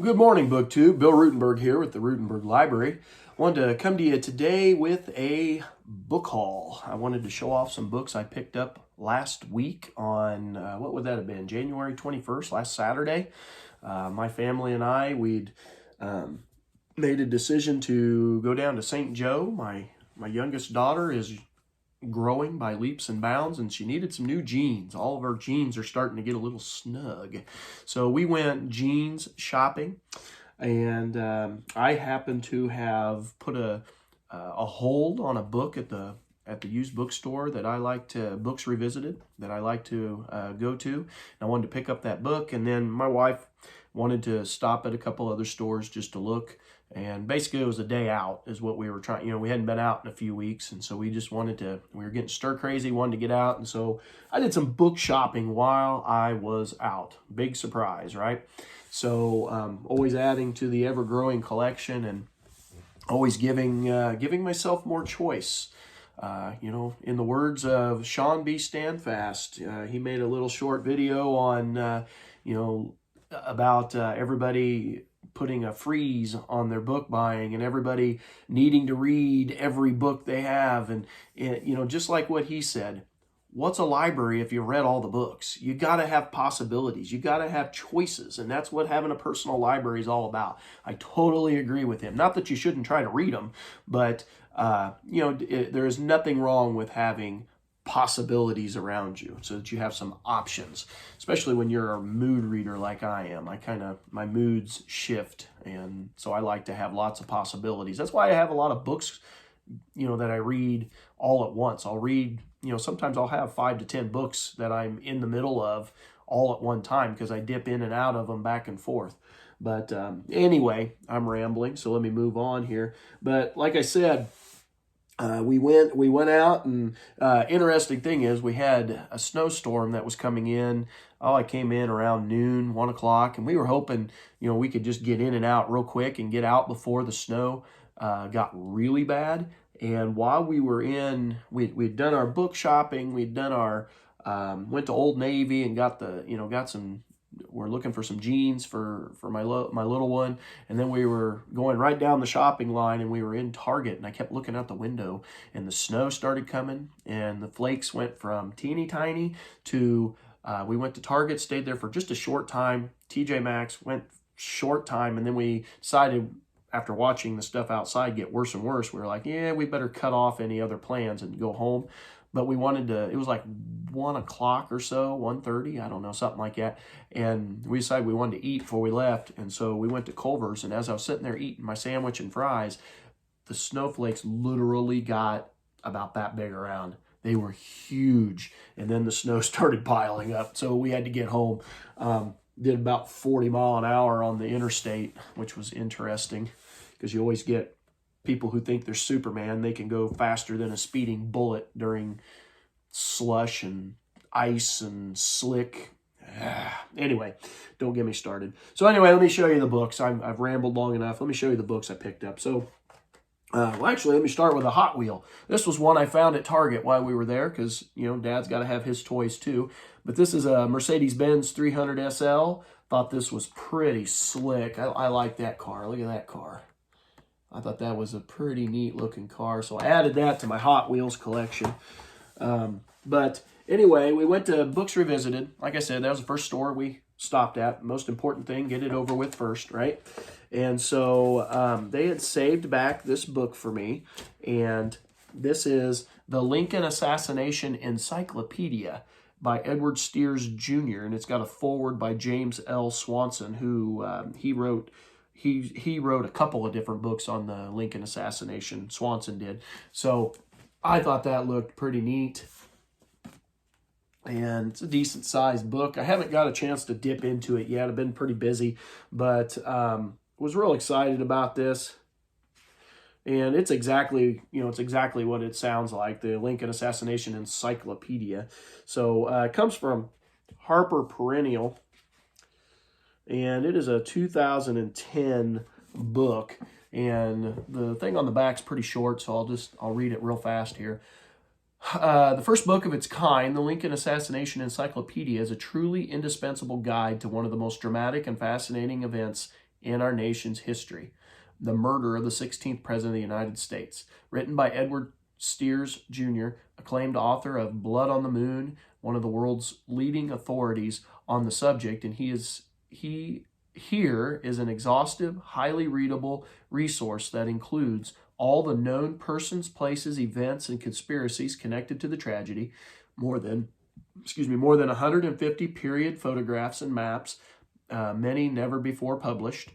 Good morning, BookTube. Bill Ruttenberg here with the Ruttenberg Library. I wanted to come to you today with a book haul. I wanted to show off some books I picked up last week on, what would that have been, January 21st, last Saturday. My family and I, we'd made a decision to go down to St. Joe. My youngest daughter is growing by leaps and bounds, and she needed some new jeans. All of our jeans are starting to get a little snug. So we went jeans shopping, and I happened to have put a hold on a book at the used bookstore that I like to, Books Revisited, that I like to go to. And I wanted to pick up that book, and then my wife wanted to stop at a couple other stores just to look. And basically it was a day out is what we were trying. You know, we hadn't been out in a few weeks, and so we just wanted to, we were getting stir crazy, wanted to get out. And so I did some book shopping while I was out. Big surprise, right? So always adding to the ever-growing collection and always giving myself more choice. You know, in the words of Sean B. Standfast, he made a little short video on, you know, about everybody putting a freeze on their book buying and everybody needing to read every book they have. And you know, just like what he said, what's a library if you read all the books? You got to have possibilities. You got to have choices. And that's what having a personal library is all about. I totally agree with him. Not that you shouldn't try to read them, but you know, there is nothing wrong with having possibilities around you so that you have some options, especially when you're a mood reader like I am. My moods shift, and so I like to have lots of possibilities. That's why I have a lot of books, you know, that I read all at once. I'll read, you know, sometimes I'll have 5 to 10 books that I'm in the middle of all at one time because I dip in and out of them back and forth. But anyway, I'm rambling, so let me move on here. But like I said, we went out, and interesting thing is we had a snowstorm that was coming in. Oh, I came in around noon, 1 o'clock, and we were hoping, you know, we could just get in and out real quick and get out before the snow got really bad. And while we were in, we'd done our book shopping, we'd done our, went to Old Navy and got some, we're looking for some jeans for my little one, and then we were going right down the shopping line, and we were in Target, and I kept looking out the window, and the snow started coming, and the flakes went from teeny tiny to we went to Target, stayed there for just a short time. TJ Maxx went short time, and then we decided, after watching the stuff outside get worse and worse, we were like, yeah, we better cut off any other plans and go home. But we wanted to, it was like 1 o'clock or so, 1:30, I don't know, something like that. And we decided we wanted to eat before we left. And so we went to Culver's, and as I was sitting there eating my sandwich and fries, the snowflakes literally got about that big around. They were huge. And then the snow started piling up. So we had to get home. Did about 40 mile an hour on the interstate, which was interesting because you always get people who think they're Superman. They can go faster than a speeding bullet during slush and ice and slick. Anyway, don't get me started. So anyway, let me show you the books. I've rambled long enough. Let me show you the books I picked up. So, well, actually, let me start with a Hot Wheel. This was one I found at Target while we were there because, you know, Dad's got to have his toys too. But this is a Mercedes-Benz 300 SL. Thought this was pretty slick. I like that car. Look at that car. I thought that was a pretty neat looking car, so I added that to my Hot Wheels collection. But anyway, we went to Books Revisited. Like I said, that was the first store we stopped at. Most important thing, get it over with first, right? And so they had saved back this book for me, and this is the Lincoln Assassination Encyclopedia by Edward Steers Jr., and it's got a foreword by James L. Swanson, who he wrote a couple of different books on the Lincoln assassination. Swanson did. So I thought that looked pretty neat. And it's a decent sized book. I haven't got a chance to dip into it yet. I've been pretty busy, but was real excited about this. And it's exactly, you know, it's exactly what it sounds like, the Lincoln Assassination Encyclopedia. So it comes from Harper Perennial, and it is a 2010 book. And the thing on the back's pretty short, so I'll read it real fast here. The first book of its kind, the Lincoln Assassination Encyclopedia, is a truly indispensable guide to one of the most dramatic and fascinating events in our nation's history, the murder of the 16th President of the United States. Written by Edward Steers Jr., acclaimed author of Blood on the Moon, one of the world's leading authorities on the subject, and here is an exhaustive, highly readable resource that includes all the known persons, places, events, and conspiracies connected to the tragedy, more than 150 period photographs and maps, many never before published.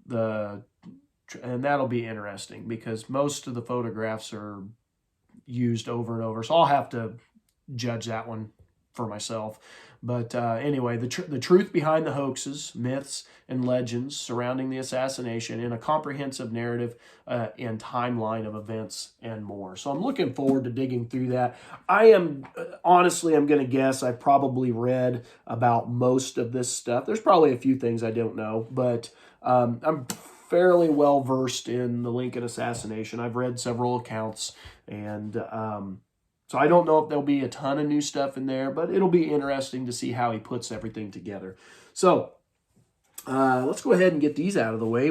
And that'll be interesting because most of the photographs are used over and over, so I'll have to judge that one for myself. But anyway, the truth behind the hoaxes, myths, and legends surrounding the assassination in a comprehensive narrative and timeline of events and more. So I'm looking forward to digging through that. Honestly, I'm going to guess I've probably read about most of this stuff. There's probably a few things I don't know, but I'm fairly well versed in the Lincoln assassination. I've read several accounts, and so I don't know if there'll be a ton of new stuff in there, but it'll be interesting to see how he puts everything together. So let's go ahead and get these out of the way.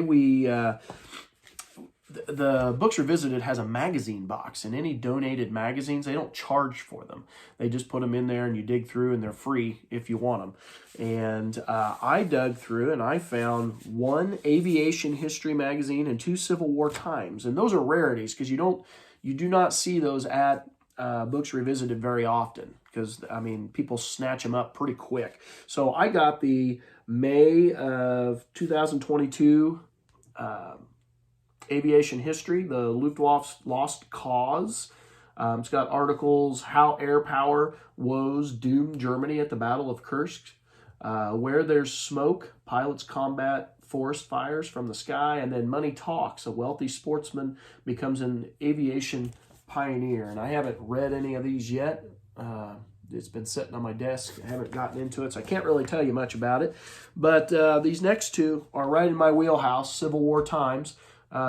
The Books Revisited has a magazine box, and any donated magazines, they don't charge for them. They just put them in there and you dig through, and they're free if you want them. And I dug through and I found one aviation history magazine and 2 Civil War Times. And those are rarities because you do not see those at Books Revisited very often because, I mean, people snatch them up pretty quick. So I got the May of 2022 Aviation History, the Luftwaffe's Lost Cause. It's got articles, How Air Power Woes Doomed Germany at the Battle of Kursk, Where There's Smoke, Pilots Combat Forest Fires from the Sky, and then Money Talks, a wealthy sportsman becomes an aviation pioneer. And I haven't read any of these yet. It's been sitting on my desk. I haven't gotten into it, so I can't really tell you much about it. But these next two are right in my wheelhouse, Civil War Times.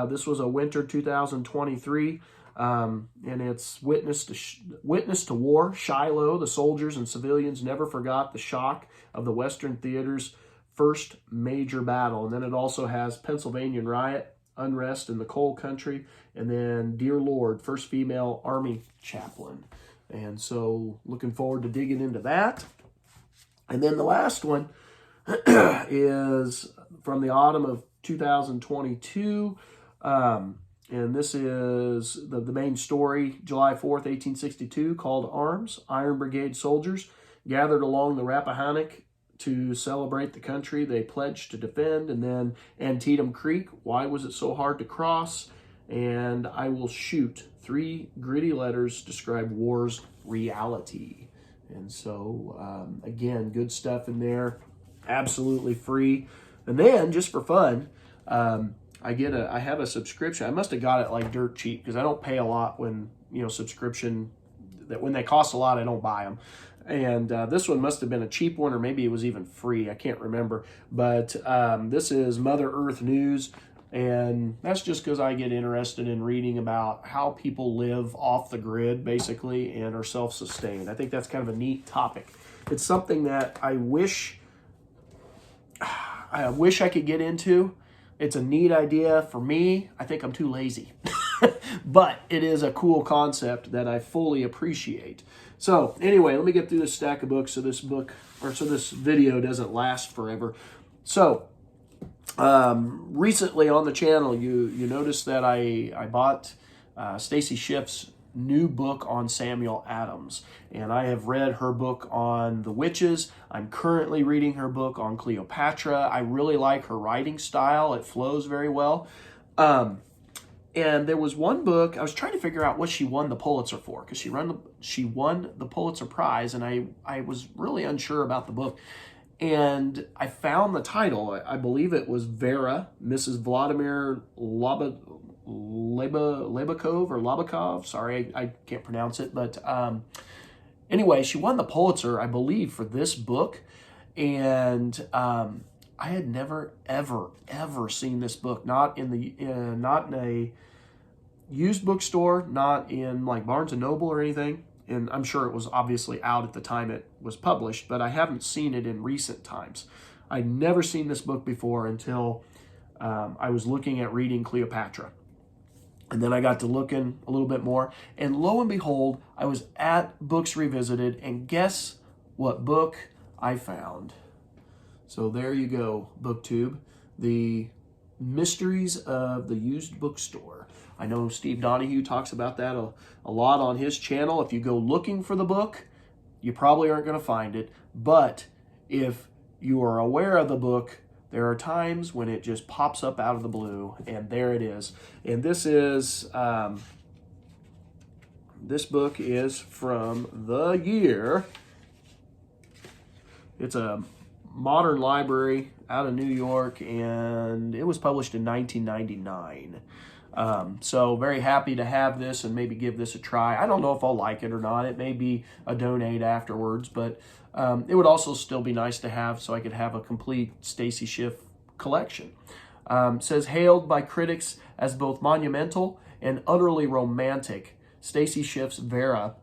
This was a winter 2023, and it's Witness to War. Shiloh, the soldiers and civilians never forgot the shock of the Western theater's first major battle. And then it also has Pennsylvania Riot, Unrest in the Coal Country, and then Dear Lord, First Female Army Chaplain. And so looking forward to digging into that. And then the last one is from the autumn of 2022. And this is the main story, July 4th, 1862, called Arms. Iron Brigade soldiers gathered along the Rappahannock to celebrate the country they pledged to defend. And then Antietam Creek, why was it so hard to cross? And I Will Shoot. 3 gritty letters describe war's reality. And so, again, good stuff in there. Absolutely free. And then, just for fun, I have a subscription. I must have got it like dirt cheap because I don't pay a lot when, subscription, that when they cost a lot, I don't buy them. And this one must have been a cheap one, or maybe it was even free. I can't remember. But this is Mother Earth News. And that's just because I get interested in reading about how people live off the grid, basically, and are self-sustained. I think that's kind of a neat topic. It's something that I wish I could get into. It's a neat idea for me. I think I'm too lazy. But it is a cool concept that I fully appreciate. So anyway, let me get through this stack of books so this video doesn't last forever. So recently on the channel, you noticed that I bought Stacy Schiff's new book on Samuel Adams, and I have read her book on the witches. I'm currently reading her book on Cleopatra. I really like her writing style. It flows very well. And there was one book, I was trying to figure out what she won the Pulitzer for, because she won the Pulitzer Prize, and I was really unsure about the book. And I found the title. I believe it was Vera, Mrs. Vladimir Labakov. Sorry, I can't pronounce it. But anyway, she won the Pulitzer, I believe, for this book. And I had never, ever seen this book. Not in a used bookstore, not in like Barnes & Noble or anything. And I'm sure it was obviously out at the time it was published, but I haven't seen it in recent times. I'd never seen this book before until I was looking at reading Cleopatra. And then I got to looking a little bit more. And lo and behold, I was at Books Revisited. And guess what book I found? So there you go, BookTube. The Mysteries of the Used Bookstore. I know Steve Donahue talks about that a lot on his channel. If you go looking for the book, you probably aren't going to find it. But if you are aware of the book, there are times when it just pops up out of the blue, and there it is. And this is, this book is from the year, it's a modern library out of New York, and it was published in 1999. So very happy to have this and maybe give this a try. I don't know if I'll like it or not. It may be a donate afterwards, but it would also still be nice to have so I could have a complete Stacy Schiff collection. Says, hailed by critics as both monumental and utterly romantic, Stacy Schiff's Vera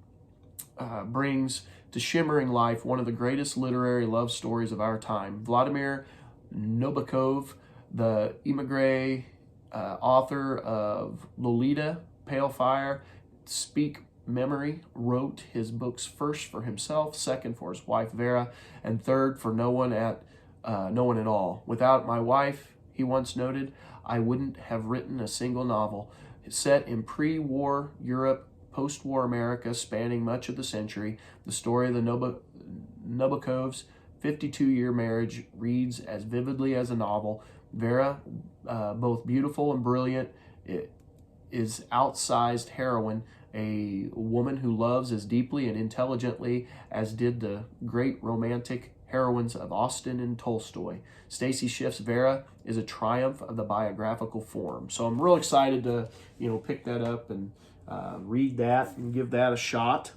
brings to shimmering life one of the greatest literary love stories of our time. Vladimir Nabokov, the émigré author of Lolita, Pale Fire, Speak Memory, wrote his books first for himself, second for his wife Vera, and third for no one at all. Without my wife, he once noted, I wouldn't have written a single novel. Set in pre-war Europe, post-war America, spanning much of the century, the story of the Nabokov's 52-year marriage reads as vividly as a novel. Vera, both beautiful and brilliant, is outsized heroine, a woman who loves as deeply and intelligently as did the great romantic heroines of Austen and Tolstoy. Stacy Schiff's Vera is a triumph of the biographical form. So I'm real excited to, pick that up and read that and give that a shot.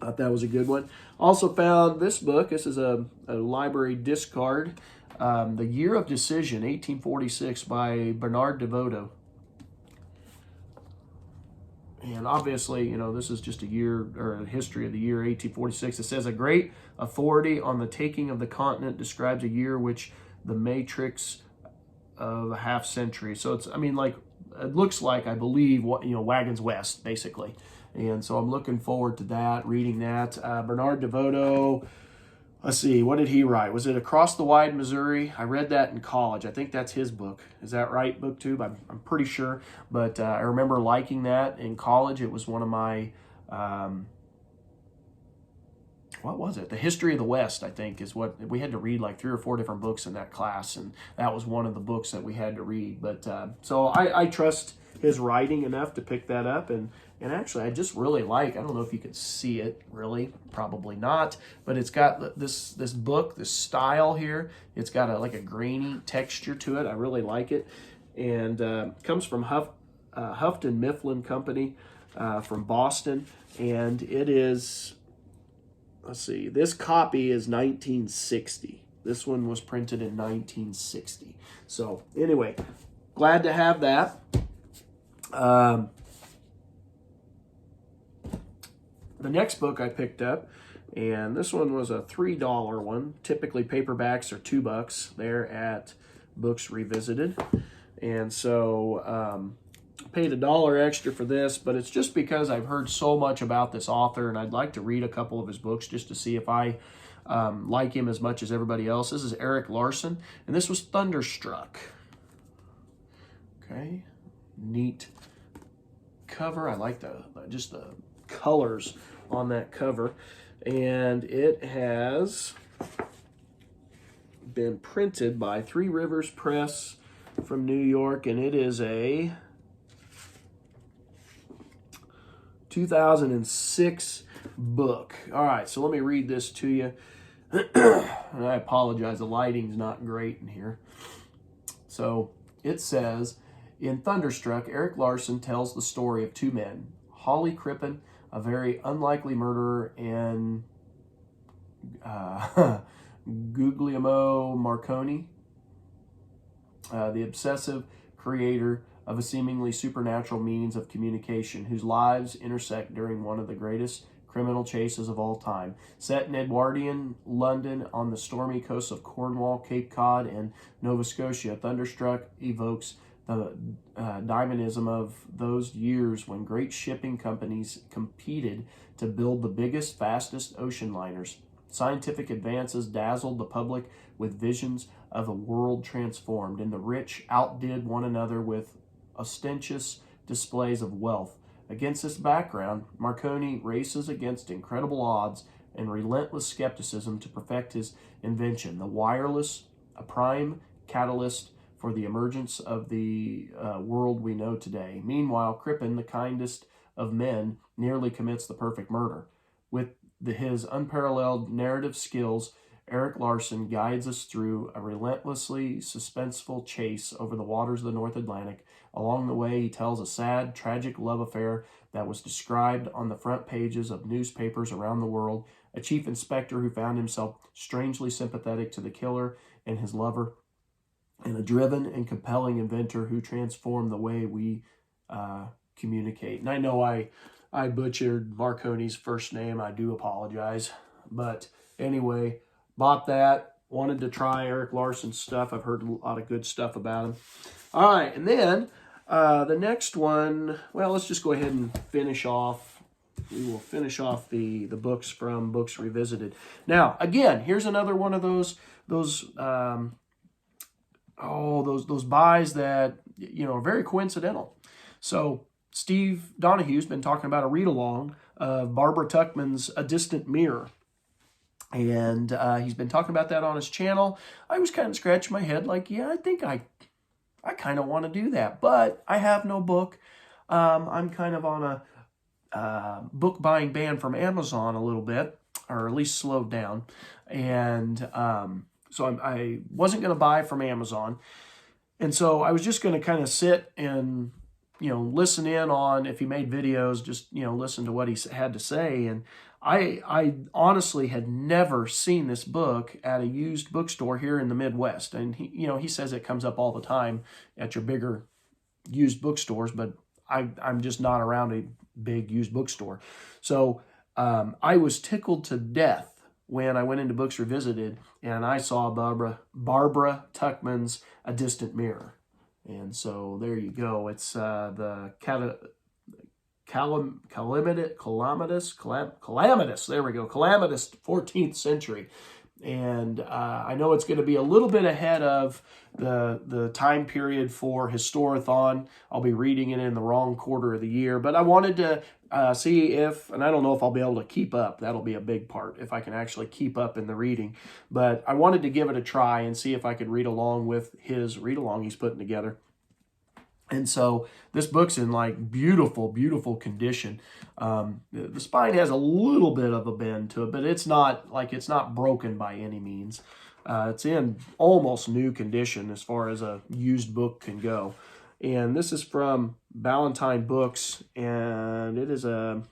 Thought that was a good one. Also found this book. This is a library discard. The Year of Decision, 1846, by Bernard DeVoto. And obviously, this is just a year or a history of the year 1846. It says, a great authority on the taking of the continent describes a year which the matrix of a half century. So it's, it looks like, I believe, Wagons West, basically. And so I'm looking forward to that, reading that. Bernard DeVoto, let's see, what did he write? Was it Across the Wide Missouri? I read that in college. I think that's his book. Is that right, BookTube? I'm pretty sure. But I remember liking that in college. It was one of my, what was it? The History of the West, I think, is what we had to read, like 3 or 4 different books in that class. And that was one of the books that we had to read. But so I trust his writing enough to pick that up. And actually, I just really like, I don't know if you can see it, really, probably not, but it's got this book, this style here. It's got like a grainy texture to it. I really like it. And comes from Houghton Mifflin Company from Boston. And it is, let's see, this copy is 1960. This one was printed in 1960. So anyway, glad to have that. The next book I picked up, and this one was a $3 one. Typically paperbacks are $2 there at Books Revisited. And so paid $1 extra for this, but it's just because I've heard so much about this author, and I'd like to read a couple of his books just to see if I like him as much as everybody else. This is Erik Larson, and this was Thunderstruck. Okay, neat cover. I like just the colors on that cover, and it has been printed by Three Rivers Press from New York, and it is a 2006 book. All right, so let me read this to you. And I apologize, the lighting's not great in here. So it says, in Thunderstruck, Erik Larson tells the story of 2 men, Holly Crippen, a very unlikely murderer, and Guglielmo Marconi, the obsessive creator of a seemingly supernatural means of communication, whose lives intersect during one of the greatest criminal chases of all time. Set in Edwardian London on the stormy coasts of Cornwall, Cape Cod, and Nova Scotia, Thunderstruck evokes the dynamism of those years when great shipping companies competed to build the biggest, fastest ocean liners. Scientific advances dazzled the public with visions of a world transformed, and the rich outdid one another with ostentatious displays of wealth. Against this background, Marconi races against incredible odds and relentless skepticism to perfect his invention, the wireless, a prime catalyst for the emergence of the world we know today. Meanwhile, Crippen, the kindest of men, nearly commits the perfect murder. With his unparalleled narrative skills, Erik Larson guides us through a relentlessly suspenseful chase over the waters of the North Atlantic. Along the way, he tells a sad, tragic love affair that was described on the front pages of newspapers around the world, a chief inspector who found himself strangely sympathetic to the killer and his lover, and a driven and compelling inventor who transformed the way we communicate. And I know I butchered Marconi's first name. I do apologize. But anyway, bought that. Wanted to try Erik Larson's stuff. I've heard a lot of good stuff about him. All right, and then the next one, well, let's just go ahead and finish off. We will finish off the books from Books Revisited. Now, again, here's another one of those buys that, you know, are very coincidental. So Steve Donahue's been talking about a read-along of Barbara Tuchman's A Distant Mirror. And he's been talking about that on his channel. I was kind of scratching my head like, yeah, I think I kind of want to do that. But I have no book. I'm kind of on a book buying ban from Amazon a little bit, or at least slowed down. And so I wasn't going to buy from Amazon. And so I was just going to kind of sit and, you know, listen in on, if he made videos, just, you know, listen to what he had to say. And I honestly had never seen this book at a used bookstore here in the Midwest. And he says it comes up all the time at your bigger used bookstores, but I'm just not around a big used bookstore. So I was tickled to death when I went into Books Revisited and I saw Barbara Tuchman's A Distant Mirror. And so there you go. It's the calamitous, there we go, calamitous 14th century. And I know it's going to be a little bit ahead of the time period for Historathon. I'll be reading it in the wrong quarter of the year, but I wanted to see if, and I don't know if I'll be able to keep up. That'll be a big part, if I can actually keep up in the reading. But I wanted to give it a try and see if I could read along with his read-along he's putting together. And so this book's in like beautiful, beautiful condition. The spine has a little bit of a bend to it, but it's not broken by any means. It's in almost new condition as far as a used book can go. And this is from Ballantine Books, and it is a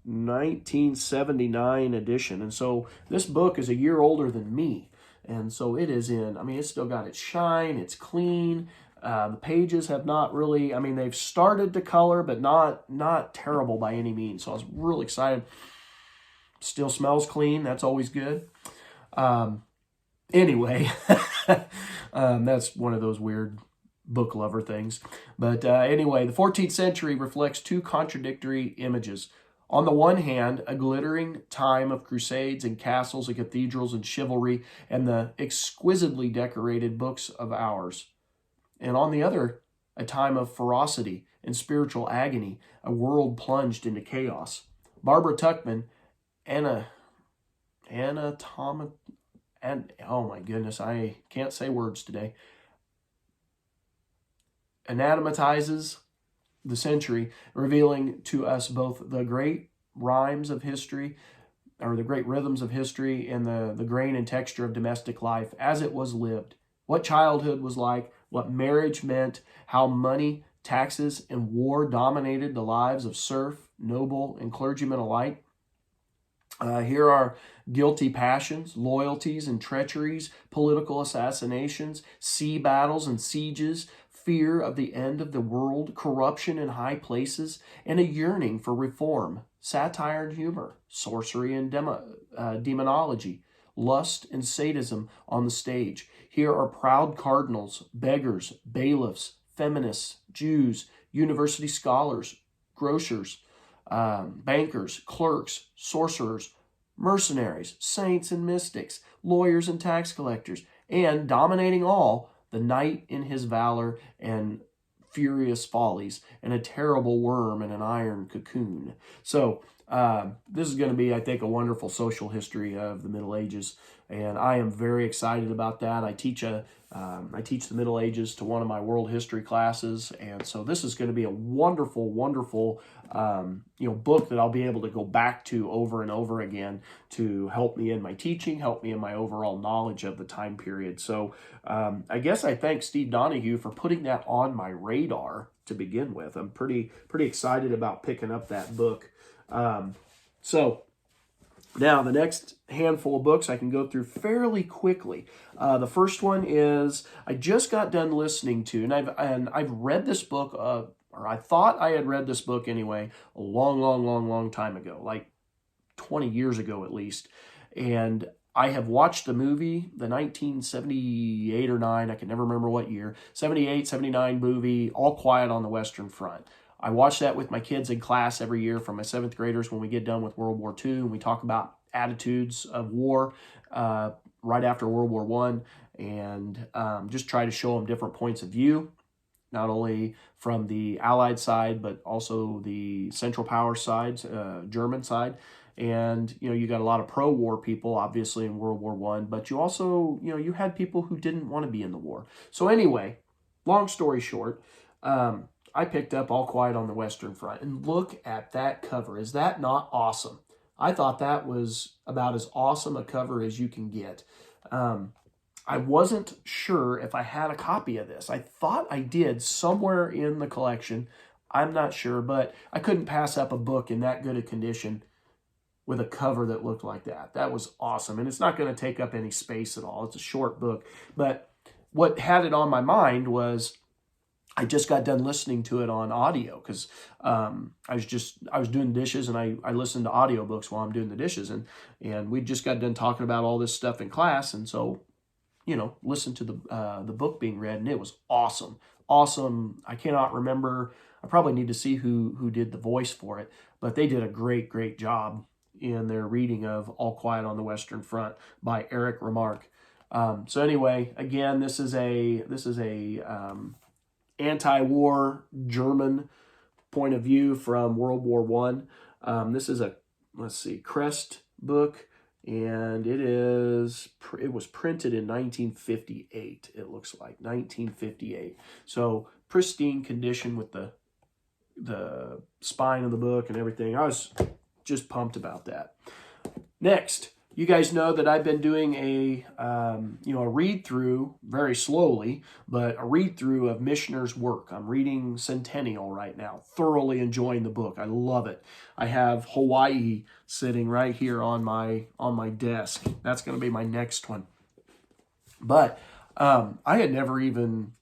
1979 edition. And so this book is a year older than me. And so it is in, I mean, it's still got its shine, it's clean. The pages have not really, I mean, they've started to color, but not terrible by any means. So I was really excited. Still smells clean. That's always good. Anyway, that's one of those weird book lover things. But anyway, the 14th century reflects two contradictory images. On the one hand, a glittering time of crusades and castles and cathedrals and chivalry and the exquisitely decorated books of hours. And on the other, a time of ferocity and spiritual agony, a world plunged into chaos. Barbara Tuchman, oh my goodness, I can't say words today, anathematizes the century, revealing to us both the great rhymes of history, or the great rhythms of history, and the grain and texture of domestic life as it was lived. What childhood was like, what marriage meant, how money, taxes, and war dominated the lives of serf, noble, and clergyman alike. Here are guilty passions, loyalties and treacheries, political assassinations, sea battles and sieges, fear of the end of the world, corruption in high places, and a yearning for reform, satire and humor, sorcery and demonology, lust and sadism on the stage. Here are proud cardinals, beggars, bailiffs, feminists, Jews, university scholars, grocers, bankers, clerks, sorcerers, mercenaries, saints and mystics, lawyers and tax collectors, and dominating all, the knight in his valor and furious follies, and a terrible worm in an iron cocoon. So this is going to be, I think, a wonderful social history of the Middle Ages, and I am very excited about that. I teach the Middle Ages to one of my world history classes, and so this is going to be a wonderful, wonderful book that I'll be able to go back to over and over again to help me in my teaching, help me in my overall knowledge of the time period. So I guess I thank Steve Donahue for putting that on my radar to begin with. I'm pretty excited about picking up that book. So now the next handful of books I can go through fairly quickly. The first one is I just got done listening to, and I've read this book, or I thought I had read this book anyway, a long time ago, like 20 years ago at least. And I have watched the movie, the 1978 or 9, I can never remember what year, 78, 79 movie, All Quiet on the Western Front. I watch that with my kids in class every year from my 7th graders when we get done with World War II, and we talk about attitudes of war right after World War I, and just try to show them different points of view, not only from the Allied side, but also the Central Power side, German side. And, you got a lot of pro-war people, obviously, in World War I, but you also, you had people who didn't want to be in the war. So anyway, long story short, I picked up All Quiet on the Western Front, and look at that cover. Is that not awesome? I thought that was about as awesome a cover as you can get. I wasn't sure if I had a copy of this. I thought I did somewhere in the collection. I'm not sure, but I couldn't pass up a book in that good a condition with a cover that looked like that. That was awesome, and it's not going to take up any space at all. It's a short book, but what had it on my mind was I just got done listening to it on audio because I was doing dishes, and I listened to audiobooks while I'm doing the dishes, and we just got done talking about all this stuff in class, and so listened to the book being read, and it was awesome. I cannot remember. I probably need to see who did the voice for it, but they did a great job in their reading of All Quiet on the Western Front by Eric Remarque. So anyway, again, this is a anti-war German point of view from World War I. This is a, Crest book, and it was printed in 1958, it looks like, 1958. So pristine condition with the spine of the book and everything. I was just pumped about that. Next, you guys know that I've been doing a read-through, very slowly, but a read-through of Michener's work. I'm reading Centennial right now, thoroughly enjoying the book. I love it. I have Hawaii sitting right here on my desk. That's going to be my next one. But I had never even...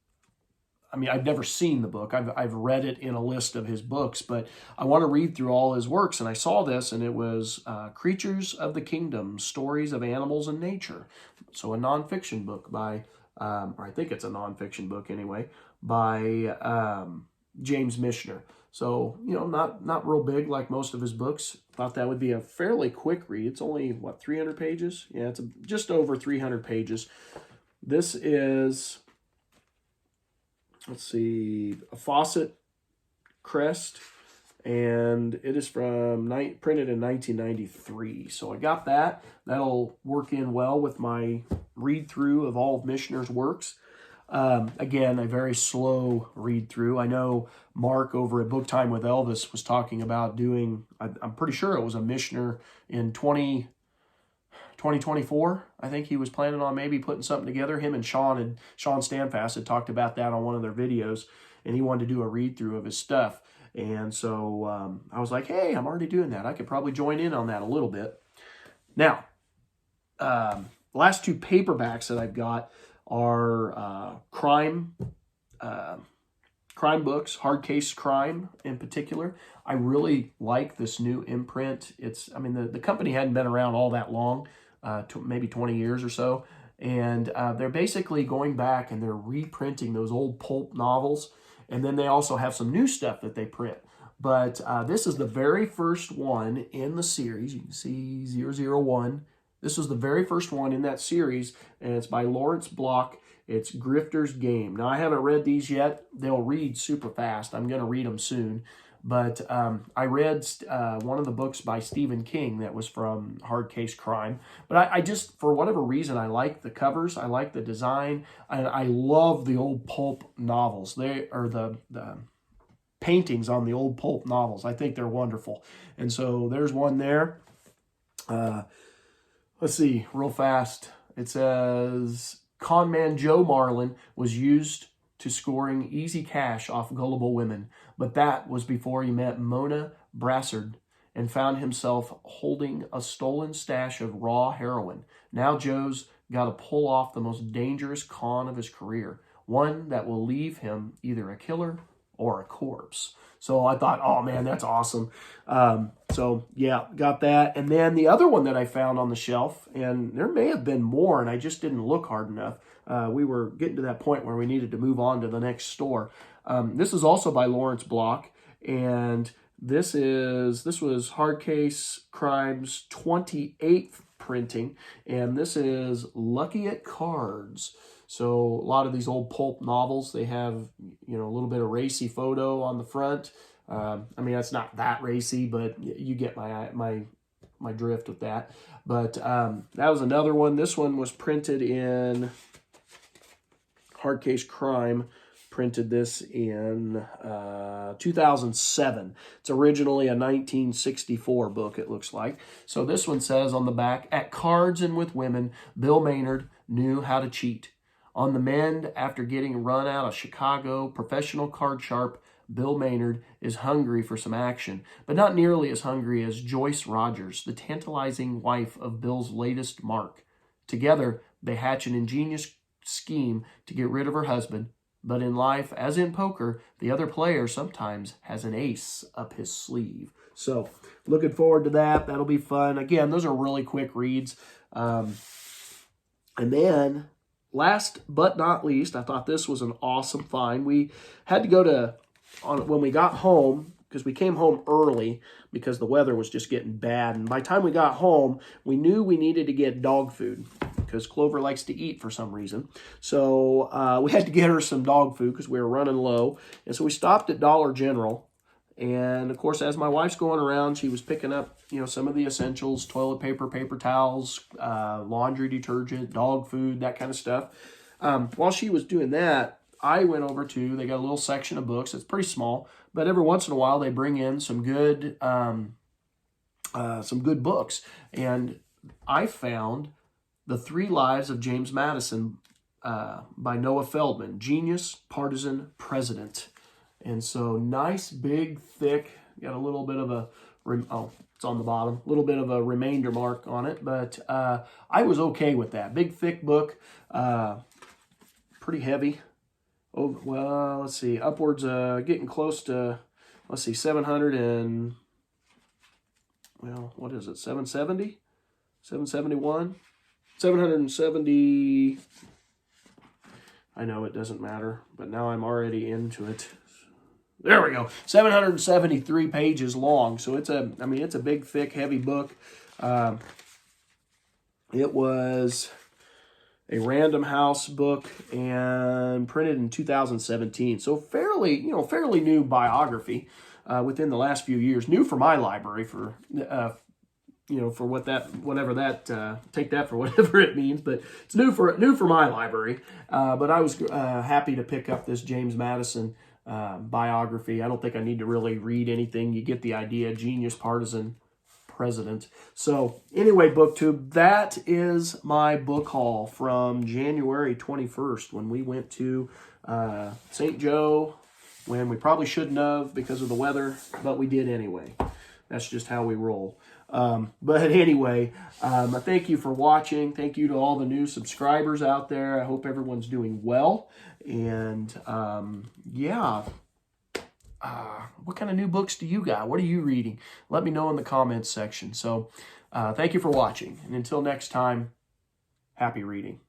I've never seen the book. I've read it in a list of his books, but I want to read through all his works. And I saw this, and it was Creatures of the Kingdom, Stories of Animals and Nature. So a nonfiction book by, or I think it's a nonfiction book anyway, by James Michener. So, not real big like most of his books. Thought that would be a fairly quick read. It's only, 300 pages? Yeah, it's just over 300 pages. This is... a Fawcett Crest, and it is printed in 1993. So I got that. That'll work in well with my read-through of all of Michener's works. Again, a very slow read-through. I know Mark over at Book Time with Elvis was talking about doing, I'm pretty sure it was a Michener in 2024. I think he was planning on maybe putting something together. Him and Sean Stanfast had talked about that on one of their videos, and he wanted to do a read-through of his stuff. And so I was like, hey, I'm already doing that. I could probably join in on that a little bit. Now, the last two paperbacks that I've got are crime crime books, hard case crime in particular. I really like this new imprint. I mean, the company hadn't been around all that long, maybe 20 years or so. And they're basically going back and they're reprinting those old pulp novels. And then they also have some new stuff that they print. But this is the very first one in the series. You can see 001. This was the very first one in that series, and it's by Lawrence Block. It's Grifter's Game. Now, I haven't read these yet. They'll read super fast. I'm going to read them soon. But I read one of the books by Stephen King that was from Hard Case Crime. But I just, for whatever reason, I like the covers. I like the design. And I love the old pulp novels. They are the paintings on the old pulp novels. I think they're wonderful. And so there's one there. Let's see, real fast. It says, conman Joe Marlin was used to scoring easy cash off gullible women, but that was before he met Mona Brassard and found himself holding a stolen stash of raw heroin. Now Joe's got to pull off the most dangerous con of his career, one that will leave him either a killer or a corpse. So I thought, oh man, that's awesome. So yeah, got that. And then the other one that I found on the shelf, and there may have been more, and I just didn't look hard enough. We were getting to that point where we needed to move on to the next store. This is also by Lawrence Block, and this was Hard Case Crime's 28th printing, and this is Lucky at Cards. So a lot of these old pulp novels, they have, you know, a little bit of racy photo on the front. I mean, that's not that racy, but you get my drift with that. But that was another one. This one was printed in Hard Case Crime. Printed this in 2007. It's originally a 1964 book, it looks like. So this one says on the back, at cards and with women, Bill Maynard knew how to cheat. On the mend after getting run out of Chicago, professional card sharp Bill Maynard is hungry for some action, but not nearly as hungry as Joyce Rogers, the tantalizing wife of Bill's latest mark. Together, they hatch an ingenious scheme to get rid of her husband, but in life, as in poker, the other player sometimes has an ace up his sleeve. So, looking forward to that. That'll be fun. Again, those are really quick reads. And then, last but not least, I thought this was an awesome find. We had to go when we got home, because we came home early because the weather was just getting bad. And by the time we got home, we knew we needed to get dog food because Clover likes to eat for some reason. So we had to get her some dog food because we were running low. And so we stopped at Dollar General. And of course, as my wife's going around, she was picking up, you know, some of the essentials, toilet paper, paper towels, laundry detergent, dog food, that kind of stuff. While she was doing that, I went over they got a little section of books. It's pretty small, but every once in a while they bring in some good books. And I found The 3 Lives of James Madison by Noah Feldman, Genius, Partisan, President. And so nice, big, thick, got a little bit of it's on the bottom, a little bit of a remainder mark on it, but I was okay with that. Big, thick book, pretty heavy. Oh, well, let's see, upwards, getting close to, 700 and, well, what is it, 770? 771? 770, I know it doesn't matter, but now I'm already into it. There we go. 773 pages long. So it's a big, thick, heavy book. It was a Random House book and printed in 2017. So fairly new biography within the last few years. New for my library for take that for whatever it means, but it's new for my library. But I was happy to pick up this James Madison biography. I don't think I need to really read anything. You get the idea. Genius, Partisan, President. So anyway, BookTube, that is my book haul from January 21st when we went to St. Joe, when we probably shouldn't have because of the weather, but we did anyway. That's just how we roll. But anyway, thank you for watching. Thank you to all the new subscribers out there. I hope everyone's doing well. And yeah, what kind of new books do you got? What are you reading? Let me know in the comments section. So thank you for watching. And until next time, happy reading.